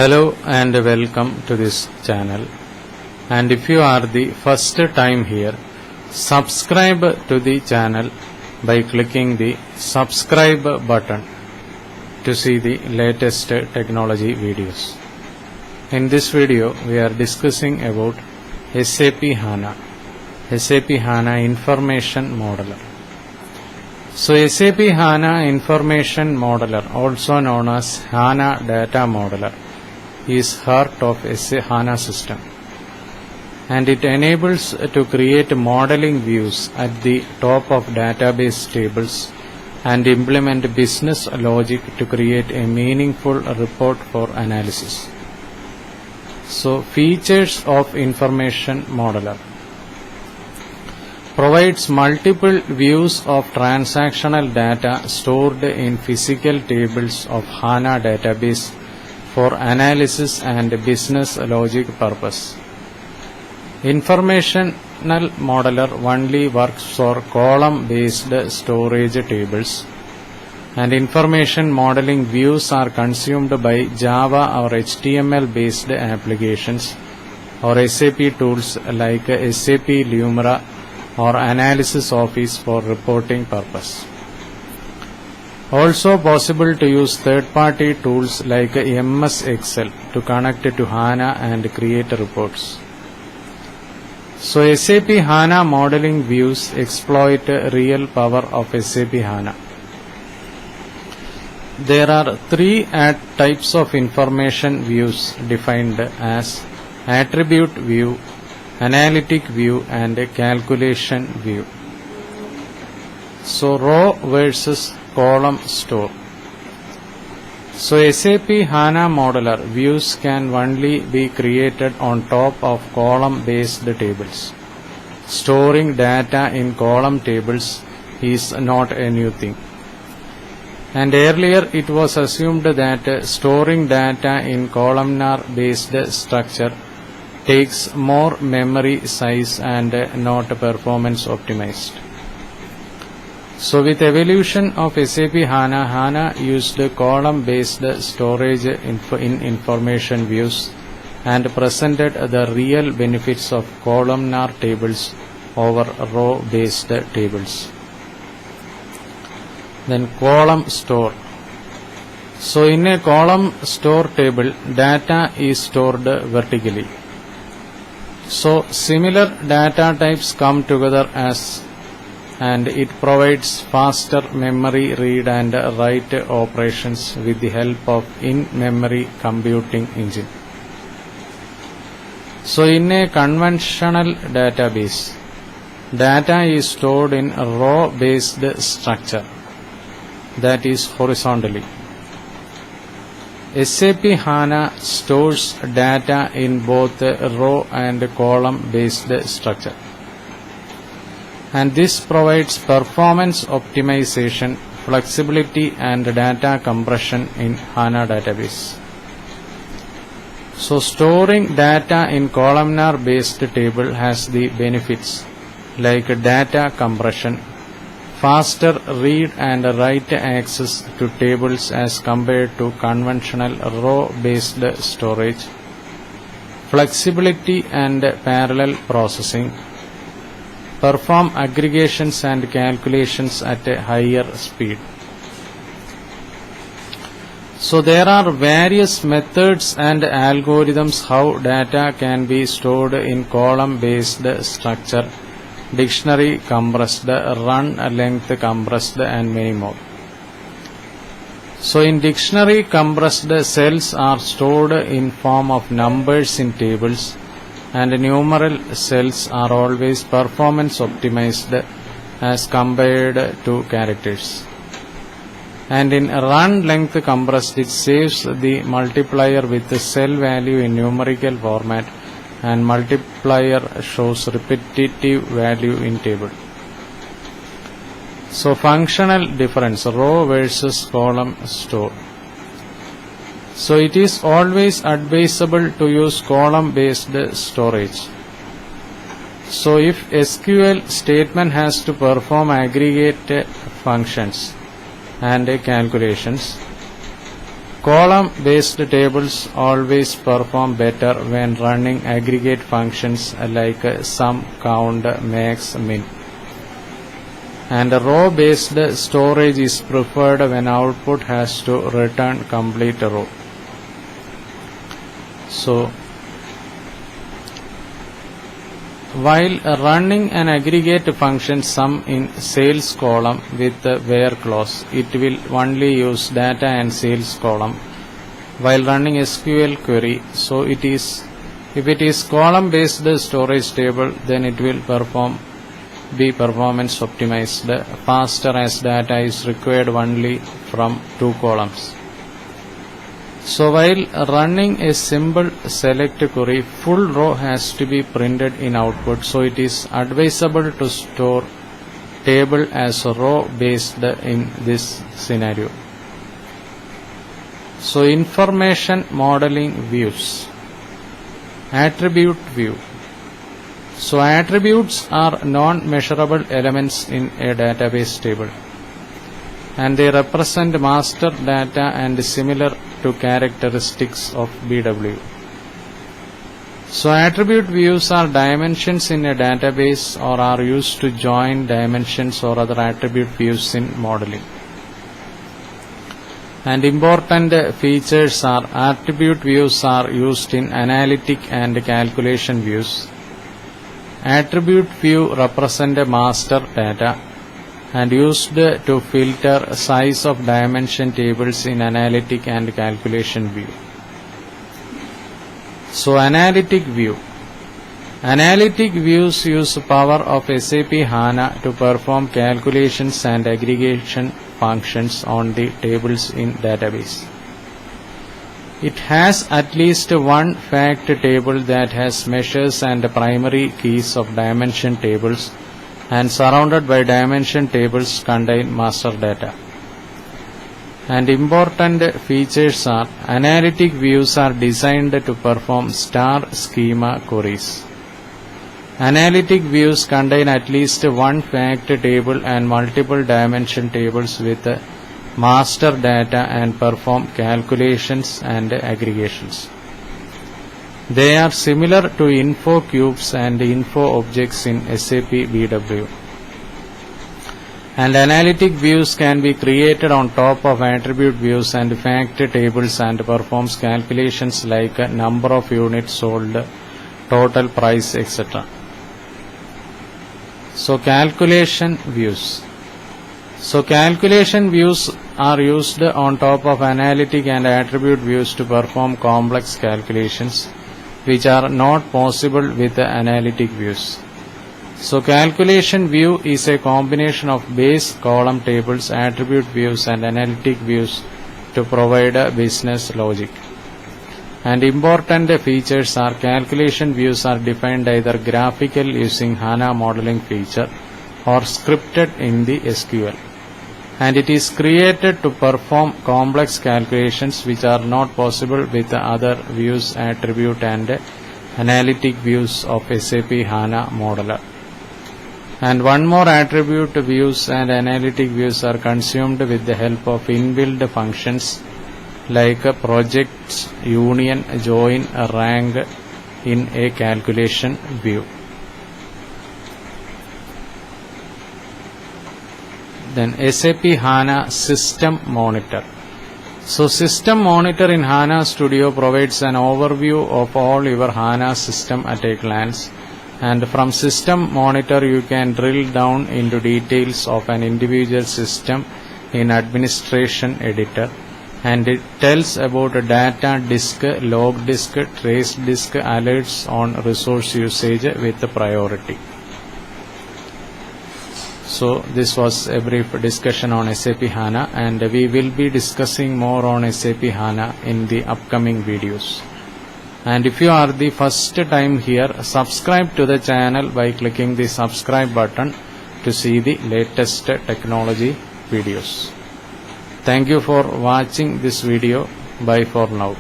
Hello and welcome to this channel, and if you are the first time here, subscribe to the channel by clicking the subscribe button to see the latest technology videos. In this video we are discussing about SAP HANA, SAP HANA Information Modeler. So SAP HANA Information Modeler, also known as HANA Data Modeler, is heart of SAP HANA system, and it enables to create modeling views at the top of database tables and implement business logic to create a meaningful report for analysis. So features of Information Modeler: provides multiple views of transactional data stored in physical tables of HANA database for analysis and business logic purpose. Informational Modeler only works for column-based storage tables, and information modeling views are consumed by Java or HTML-based applications or SAP tools like SAP Lumira or Analysis Office for reporting purpose. Also possible to use third-party tools like MS Excel to connect to HANA and create reports. So SAP HANA modeling views exploit real power of SAP HANA. There are three types of information views defined as attribute view, analytic view, and calculation view. So row versus column store. So SAP HANA Modeler views can only be created on top of column-based tables. Storing data in column tables is not a new thing. And earlier it was assumed that storing data in columnar-based structure takes more memory size and not performance optimized. So with evolution of SAP HANA, HANA used column-based storage in information views and presented the real benefits of columnar tables over row-based tables. Then column store. So in a column store table, data is stored vertically. So similar data types come together and it provides faster memory read and write operations with the help of in-memory computing engine. So in a conventional database, data is stored in a row-based structure, that is horizontally. SAP HANA stores data in both row and column-based structure, and this provides performance optimization, flexibility, and data compression in HANA database. So storing data in columnar-based table has the benefits like data compression, faster read and write access to tables as compared to conventional row-based storage, flexibility and parallel processing, perform aggregations and calculations at a higher speed. So there are various methods and algorithms how data can be stored in column-based structure, dictionary compressed, run length compressed, and many more. So in dictionary compressed, cells are stored in form of numbers in tables, and numeral cells are always performance optimized as compared to characters. And in run length compressed, it saves the multiplier with the cell value in numerical format, and multiplier shows repetitive value in table. So functional difference, row versus column store. So it is always advisable to use column-based storage. So if SQL statement has to perform aggregate functions and calculations, Column-based tables always perform better when running aggregate functions like sum, count, max, min. And row-based storage is preferred when output has to return complete row. So, while running an aggregate function sum in sales column with where clause, it will only use data and sales column. While running SQL query, so if it is column based storage table, then it will be performance optimized faster as data is required only from 2 columns. So while running a simple select query, full row has to be printed in output, so it is advisable to store table as row based in this scenario. So information modeling views. Attribute view. So attributes are non-measurable elements in a database table, and they represent master data and similar to characteristics of BW. So attribute views are dimensions in a database or are used to join dimensions or other attribute views in modeling. And important features are attribute views are used in analytic and calculation views. Attribute view represent a master data and used to filter size of dimension tables in analytic and calculation view. So analytic view. Analytic views use power of SAP HANA to perform calculations and aggregation functions on the tables in database. It has at least one fact table that has measures and primary keys of dimension tables, and surrounded by dimension tables contain master data. And important features are analytic views are designed to perform star schema queries. Analytic views contain at least one fact table and multiple dimension tables with master data and perform calculations and aggregations. They are similar to info cubes and info objects in SAP BW. And analytic views can be created on top of attribute views and fact tables and performs calculations like number of units sold, total price, etc. So calculation views. So calculation views are used on top of analytic and attribute views to perform complex calculations which are not possible with the analytic views. So calculation view is a combination of base column tables, attribute views and analytic views to provide a business logic. And important features are calculation views are defined either graphical using HANA modeling feature or scripted in the SQL. And it is created to perform complex calculations which are not possible with the other views, attribute and analytic views of SAP HANA modeler. And one more, attribute views and analytic views are consumed with the help of inbuilt functions like projects, union, join, rank in a calculation view. Then SAP HANA System Monitor. So System Monitor in HANA Studio provides an overview of all your HANA system at a glance. And from System Monitor you can drill down into details of an individual system in Administration Editor. And it tells about data disk, log disk, trace disk, alerts on resource usage with priority. So this was a brief discussion on SAP HANA, and we will be discussing more on SAP HANA in the upcoming videos. And if you are the first time here, subscribe to the channel by clicking the subscribe button to see the latest technology videos. Thank you for watching this video. Bye for now.